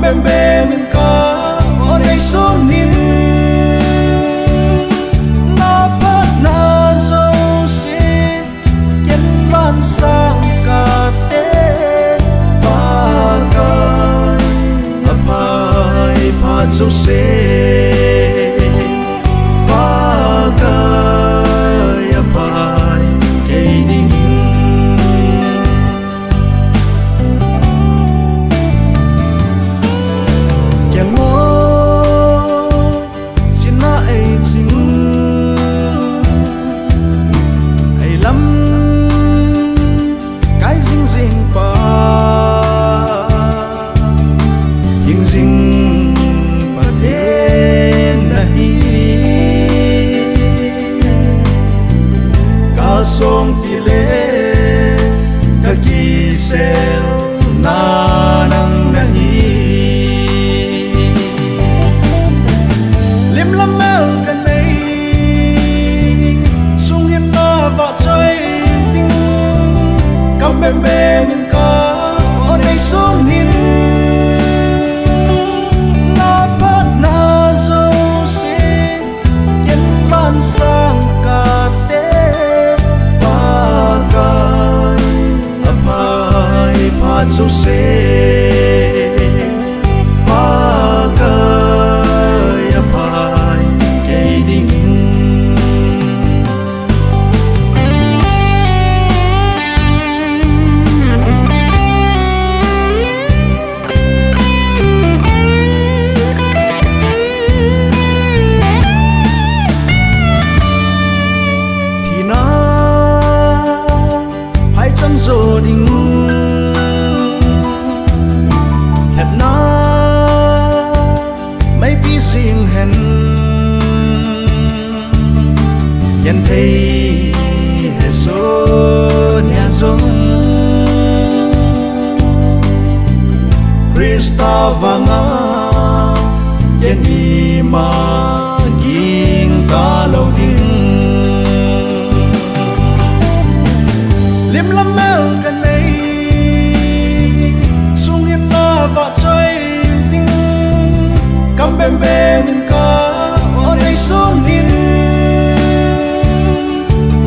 bem bem min ka o nei son nin na pat na zo si ken lan sang ka te pa ka apai pa zo se pa ka apai ke ding song tile kaki sel na nang nahi lim lam mel kan nei sung yin na va choi ting kam bem bem min ka o nei son nin na pat na zo se yen lan sang ka so say pa ka ya pai ke ding tina hai cham zo ding riêng hẹn nhận thấy hệ số nhà giống Krista vanga yên đi mà ging ta lâu tiếng liêm lâm mel cần này sung yên na và chơi kam bem bem min ka o nei son nin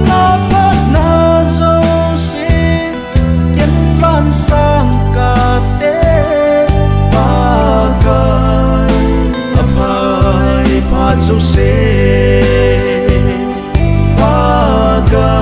na pat na zo se ken lan sang ka te pa ka apai pa zo se pa ka